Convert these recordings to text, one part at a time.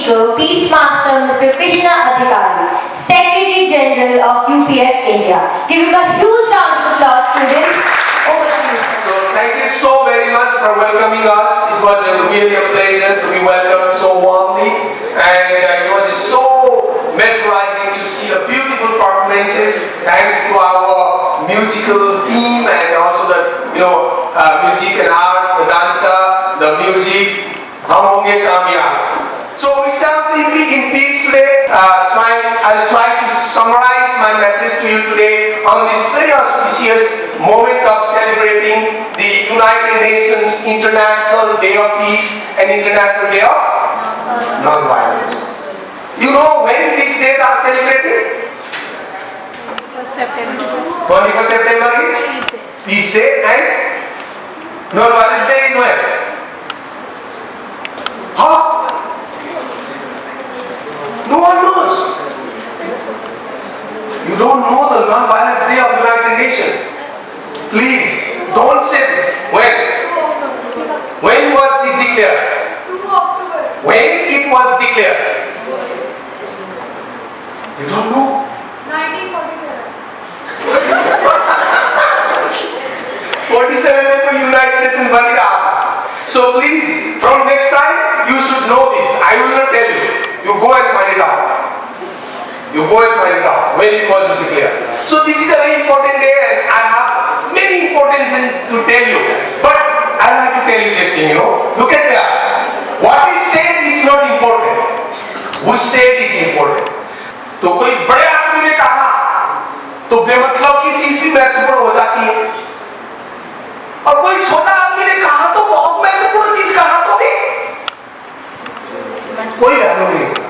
speaker, Peace Master Mr. Krishna Adhikari, Secretary General of UPF India. Give him a huge round of applause, students. Over to you. So thank you so very much for welcoming us. It was really a pleasure to be welcomed so warmly, and it was just so mesmerizing to see the beautiful performances. Thanks to our musical team and also the music and arts, the dancer, the music. हम होंगे कामयाब. So we stand deeply in peace today. I'll try to summarize my message to you today on this very auspicious moment of celebrating the United Nations International Day of Peace and International Day of Nonviolence. You know when these days are celebrated? 21st September is Peace Day and Nonviolence Day is when? Huh? No one knows. You don't know the Non-Violence Day of the United Nations. Please, don't say this. When? When was it declared? 2 October. When it was declared? You don't know? 1947. 47 में तो United Nations बन ही रहा था. So please, from next time, you should know this. I will not tell you. You go and find it out. You go and find it out when it was declared. So this is a very important day, and I have many important things to tell you. But I like to tell you this thing, Look at that. What is said is not important. Who said is important. तो कोई बड़े आदमी ने कहा, तो बेमतलब की चीज भी महत्वपूर्ण हो जाती है. और कोई छोटा आदमी ने कहा तो बहुत महत्वपूर्ण चीज कहा तो भी कोई वैल्यू नहीं होता.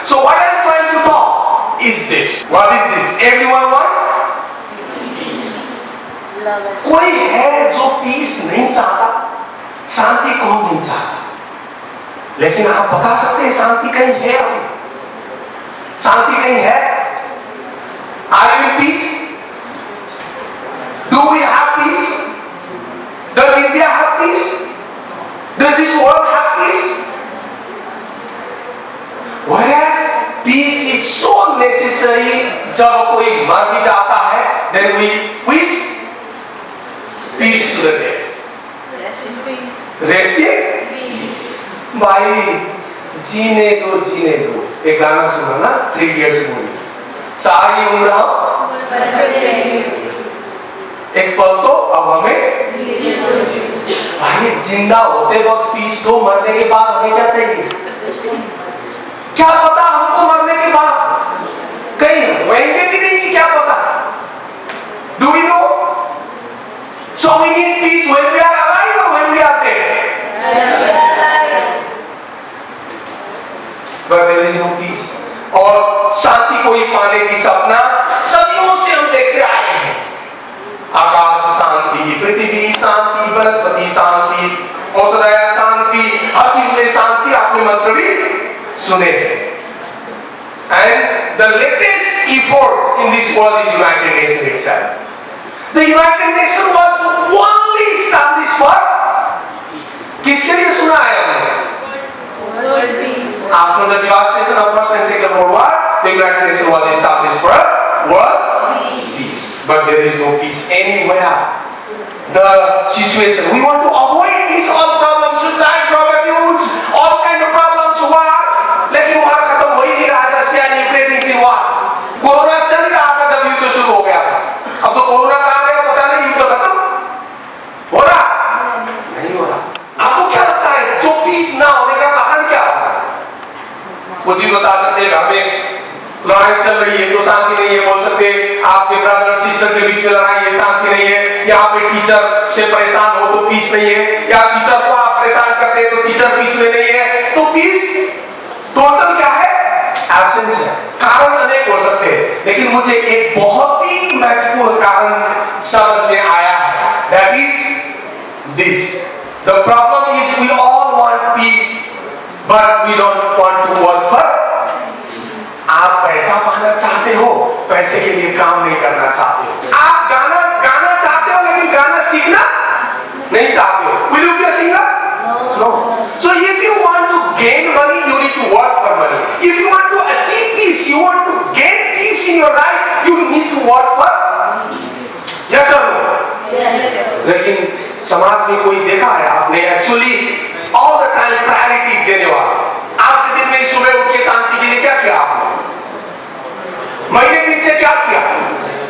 So what I am trying to talk is this. What is this? Everyone want? कोई है जो पीस नहीं चाहता? शांति कौन नहीं चाहता? लेकिन आप बता सकते हैं शांति कहीं है अभी? शांति कहीं है? Are you in peace? Do we have peace? Does India have peace? Does this world have peace? Whereas peace is so necessary, जब कोई मर भी जाता है, then we wish peace to the dead. Rest in peace. Rest in peace. भाई जीने दो. एक गाना सुना ना 3 Idiots मूवी. सारी उम्र हम एक पल तो अब हमें भाई जिंदा होते वक्त पीस दो, मरने के बाद हमें क्या चाहिए? क्या पता हमको मरने के बाद कहीं होंगे भी नहीं कि क्या पता? Do we know? So we need peace when we are alive or when we are dead? But there is no peace. और शांति को ही पाने की सपना सदियों से हम देखते आए हैं. आकाश शांति, पृथ्वी शांति, वनस्पति शांति, औषधया शांति, हर चीज में शांति. आपने मंत्र भी सुने. And the latest effort in this world is United Nations itself. The United Nations was only established for किसके लिए सुना है हमने? World peace. After the devastation of First and Second World War, the United Nations was established for world peace. But there is no peace anywhere. The situation we want to avoid is all problems, suicide, drug abuse, all kind of problems, war. लेकिन war खत्म हो ही नहीं रहा है. Russia और Ukraine से war. Corona चल रहा था जब युद्ध शुरू हो गया था. अब तो कोरोना कहाँ गया पता नहीं. युद्ध खत्म हो रहा नहीं हो रहा. आपको क्या लगता है जो पीस ना होने का कारण क्या होगा? कुछ भी बता सकते हैं. घर में लड़ाई चल रही है तो शांति नहीं है बोल सकते. आपके ब्रदर सिस्टर के बीच में लड़ाई है, शांति नहीं है. यहाँ पे टीचर से परेशान हो तो पीस नहीं है. या टीचर को आप परेशान करते हैं तो टीचर पीस में नहीं है. तो पीस टोटल क्या है? एब्सेंस है. कारण अनेक हो सकते हैं, लेकिन मुझे एक बहुत ही महत्वपूर्ण कारण समझ में आया है. That is this. The problem is we all want peace, but we don't want to work for. आप पैसा पाना चाहते हो, पैसे के लिए काम नहीं करना चाहते हो. आप गाना चाहते हो, लेकिन गाना सीखना नहीं चाहते हो. Will you be a singer? No. So if you want to gain money, you need to work for money. लेकिन समाज में कोई देखा है आपने actually all the time priority देने वाला? आज के दिन में सुबह उठ के शांति के लिए क्या किया आपने? महीने दिन से क्या किया?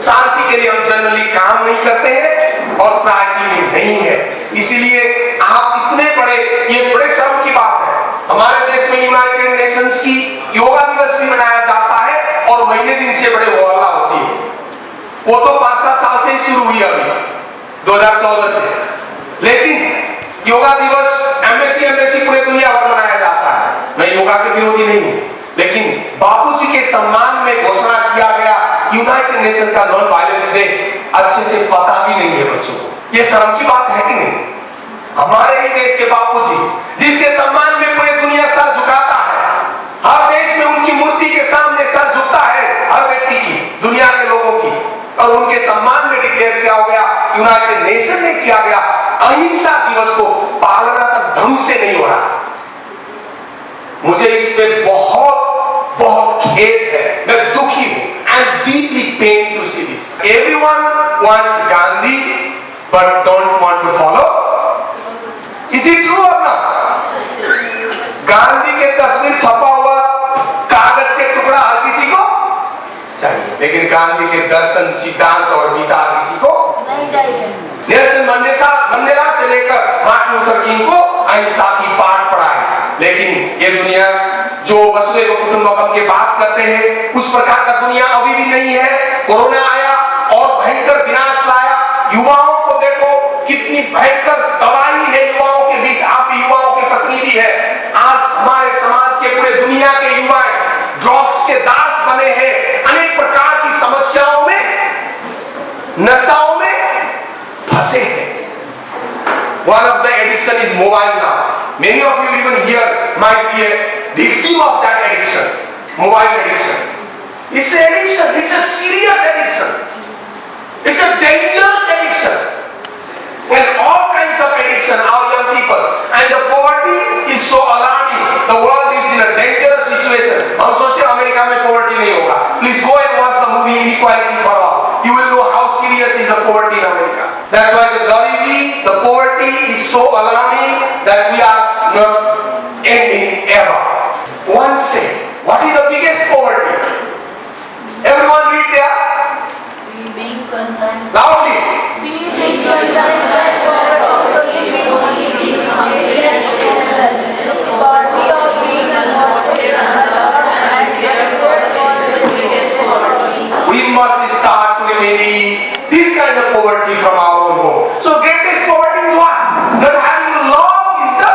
शांति के लिए हम जनरली काम नहीं करते हैं और प्रायोरिटी में नहीं है। इसीलिए आप इतने बड़े, ये बड़े शर्म की बात है, हमारे देश में यूनाइटेड नेशंस की योगा दिवस भी मनाया जाता है और महीने दिन से बड़े होहल्ला होती है। वो तो 5-7 साल से ही शुरू हुई अभी 2014 से, लेकिन योगा दिवस एमबेसी पूरे दुनिया भर मनाया जाता है। मैं योगा के विरोधी नहीं हूं, लेकिन बापूजी के सम्मान में घोषणा किया गया यूनाइटेड नेशन का नॉन वायलेंस डे अच्छे से पता भी नहीं है बच्चों को। ये शर्म की बात है कि नहीं? हमारे ही देश के बापूजी जिसके सम्मान में पूरी दुनिया सर झुकाता है, हर देश में उनकी मूर्ति के सामने सर झुकता है हर व्यक्ति की, दुनिया के लोगों की, और उनके सम्मान में डिक्लेयर किया गया, यूनाइटेड नेशन ने किया गया, अहिंसा दिवस को पालना तक ढंग से नहीं हो रहा। मुझे इस पे बहुत खेद है, मैं दुखी हूं। I am deeply pain to see this. Everyone want Gandhi but don't want to follow. Is it true or not? Gandhi के तस्वीर छपा हुआ कागज के टुकड़ा हर किसी को चाहिए, लेकिन गांधी के दर्शन, सिद्धांत और विचार किसी को नहीं चाहिए। नेल्सन मंडेला से लेकर मार्टिन लूथर किंग को अहिंसा की पाठ पढ़ाई, लेकिन ये दुनिया जो वसुधैव कुटुंबकम की बात करते हैं उस प्रकार का दुनिया अभी भी नहीं है। कोरोना आया और भयंकर विनाश लाया। युवाओं को देखो कितनी भयंकर तबाही है युवाओं के बीच। आप युवाओं के प्रतिनिधि है। आज हमारे समाज के पूरे दुनिया के युवा ड्रग्स के दास बने हैं, अनेक प्रकार की समस्याओं में, नशाओं में फंसे हैं। One of the addiction is mobile now. Many of you even here might be a victim of that addiction, mobile addiction. It's an addiction. It's a serious addiction. It's a dangerous addiction. And all kinds of addiction, our young people, and the poverty is so alarming. The world is in a dangerous situation. हम सोचते हैं America में poverty नहीं होगा. Please go and watch the movie Inequality for All. You will know how serious is the poverty in America. That's why the garibi, the poverty is so alarming that we are not ending ever. One say, what is the biggest poverty? Everyone read there. Being concerned. Loudly. Being concerned that poverty is only being hungry and homeless. The poverty of being unwanted, unloved, and cared for is the greatest poverty. We must start to remedy this kind of poverty from our own home. So greatest poverty is what? Not having love is the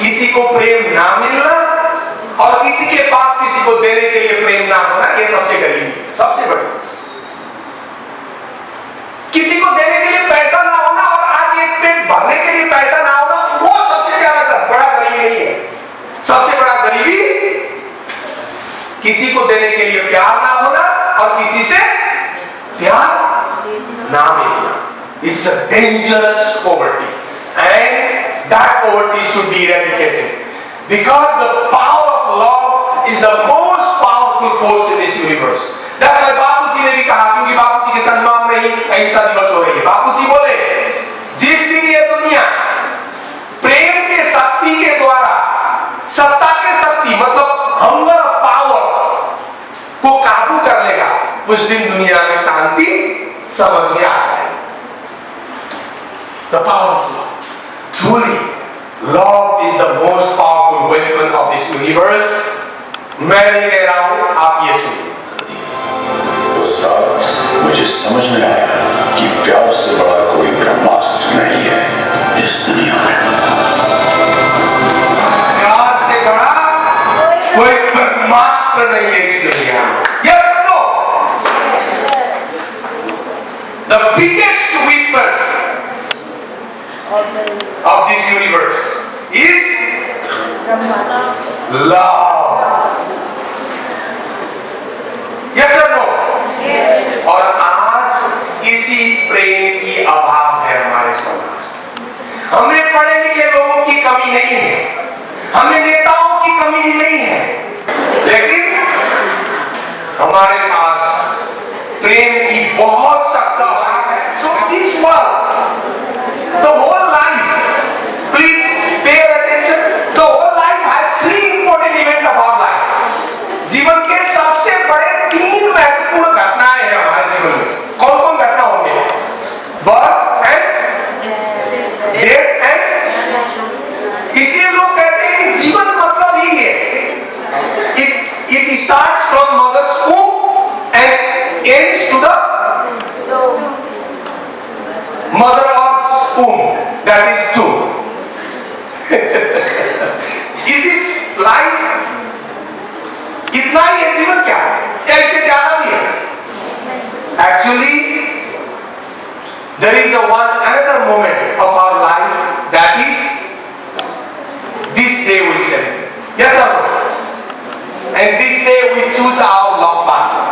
किसी को प्रेम ना मिलना और किसी के पास किसी को देने के लिए प्रेम ना होना, ये सबसे गरीबी, सबसे बड़ी। किसी को देने के लिए पैसा ना होना और आज एक पेट भरने के लिए पैसा ना होना, वो सबसे ज्यादा बड़ा गरीबी नहीं है। सबसे बड़ा गरीबी किसी को देने के लिए प्यार ना होना और किसी से प्यार ना मिलना। It's a dangerous poverty, and that poverty should be eradicated because the power of love is the most powerful force in this universe. That's why बापूजी ने भी कहा, क्योंकि बापूजी के सम्मान में ही अहिंसा दिवस हो रही है। बापूजी बोले, जिस दिन ये दुनिया प्रेम के शक्ति के द्वारा, सत्ता के शक्ति मतलब हंगर ऑफ पावर को काबू कर लेगा, उस दिन दुनिया में शांति समझ में आ जाएगी। The power of love. Truly, love is the most powerful weapon of this universe. मैं नहीं कह रहा हूं, आप ये सुनिए। उस रात मुझे समझ में आया कि प्यार से बड़ा कोई ब्रह्मास्त्र नहीं है इस दुनिया में। प्यार से बड़ा कोई ब्रह्मास्त्र नहीं है इस दुनिया में। Yes or no? The biggest weapon of this universe is love. Yes or no? Yes. और आज इसी प्रेम की अभाव है हमारे समाज में। हमें पढ़े लिखे लोगों की कमी नहीं है, हमें नेताओं की कमी भी नहीं है, लेकिन हमारे पास प्रेम की बहुत सख्त अभाव है। So this was womb, that is two. Is this life? इतना ही है जीवन क्या? या इससे ज्यादा भी है? Actually, there is another moment of our life, that is this day we celebrate. Yes or no? And this day we choose our love partner.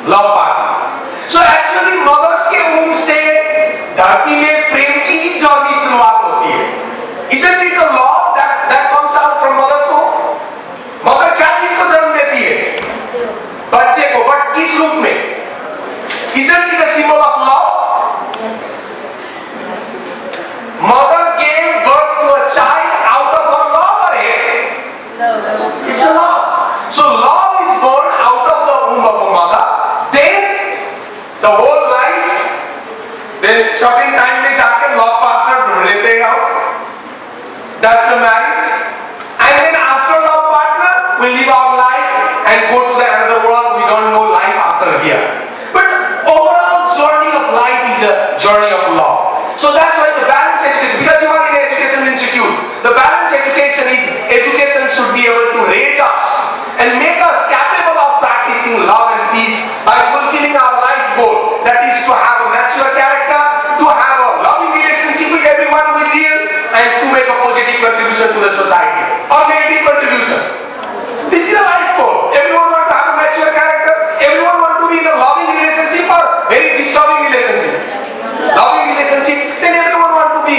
Love partner. So actually mothers के womb से धरती में प्रेम की ही journey शुरुआत होती है. Isn't it a law that comes out from mother's womb? Mother क्या चीज को जन्म देती है? बच्चे को. बट किस रूप में? Isn't it a symbol of love? Mother gave birth to a child out of her love or hate? It's a love. So love is born out of the womb of a mother. Then the whole life, then certain time में जाकर love partner ढूंढ लेते हैं हम. That's a marriage. And then after love partner, we live our life and go to the another world. We don't know life after here. But overall journey of life is a journey of love. So that's why the balanced education, because you are in an education institute, the balanced education should be able to raise us and make us capable of practicing love and peace by fulfilling our life goal. That is to have a mature character, to have a loving relationship with everyone we deal, and to make a positive contribution to the society or negative contribution. This is a life goal. Everyone want to have a mature character. Everyone want to be in a loving relationship or very disturbing relationship. Loving relationship. Then everyone want to be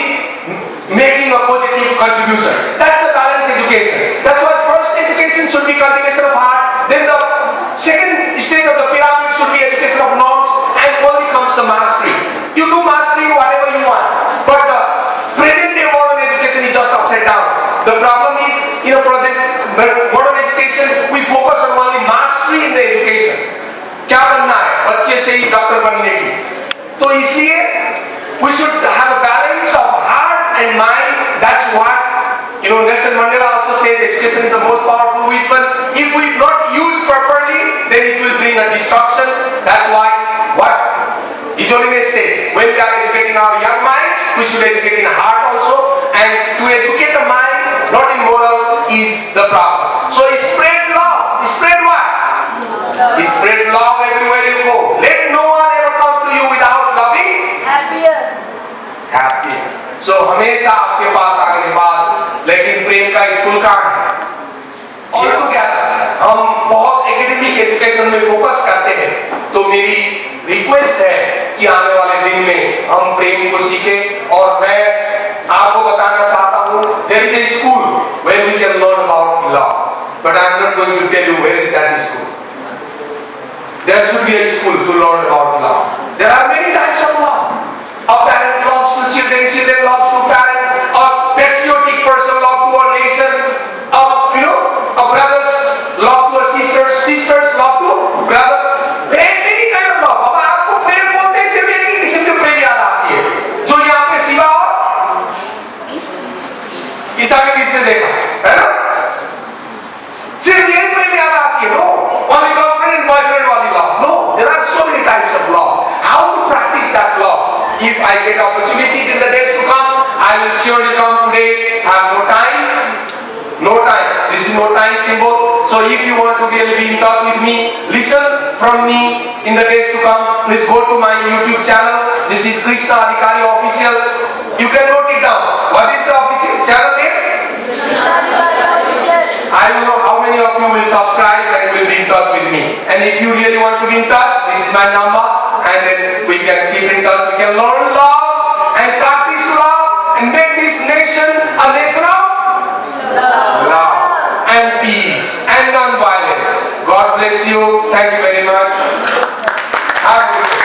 making a positive contribution. That's a balanced education. That's why first education should be cultivation of heart. Then the second stage of the pyramid should be education of norms, and only comes the mastery. You do mastery whatever you want, but the present day modern education is just upside down. The problem is in a modern education we focus on only mastery in the education. क्या बनना है? बच्चे से ही doctor बनने की. तो इसलिए we should have a balance of heart and mind. That's what Nelson Mandela also said. Education is the most powerful weapon. If we not use properly, then it will bring a destruction. That's why what Vidyalayam says, when we are educating our young minds, we should educate in heart also. And to educate the mind, not in moral, is the problem. So spread love. Spread what? Spread love everywhere you go. Let no one ever come to you without loving. Happier. So हमेशा आपके पास आने के बाद, लेकिन प्रेम का school कहाँ है? All together हम बहुत एकेडमिक एजुकेशन में फोकस करते हैं. तो मेरी रिक्वेस्ट है कि आने वाले दिन में हम प्रेम को सीखें. और मैं आपको बताना चाहता हूँ, there is a school where we can learn about love, but I am not going to tell you where is that school. There should be a school to learn about love. There are many types of love. A parent loves to children, children loves to parent. A patriotic person loves to a nation. A brothers love to a sisters, sisters love to brother. Many kind of love. अब आपको प्रेम बोलते हैं सिर्फ एक ही किस्म की प्रेम याद आती है, जो यहाँ पे शिवा और ईसा के बीच में देखा है ना. सिर्फ यही प्रेम याद आती है. No, only girlfriend and boyfriend वाली love. No, there are so many types of love. How to practice that love? If I get opportunities in the days to come, I will surely come. Today have no time. No time. This is no time symbol. So if you want to really be in touch with me, listen from me in the days to come. Please go to my YouTube channel. This is Krishna Adhikari Official. You can note it down. What is the official channel name? I don't know how many of you will subscribe and will be in touch with me. And if you really want to be in touch, this is my number. And then we can keep in touch. We can learn love and practice love and make this nation a nation of love and peace and non-violence. God bless you. Thank you very much. Have a good day.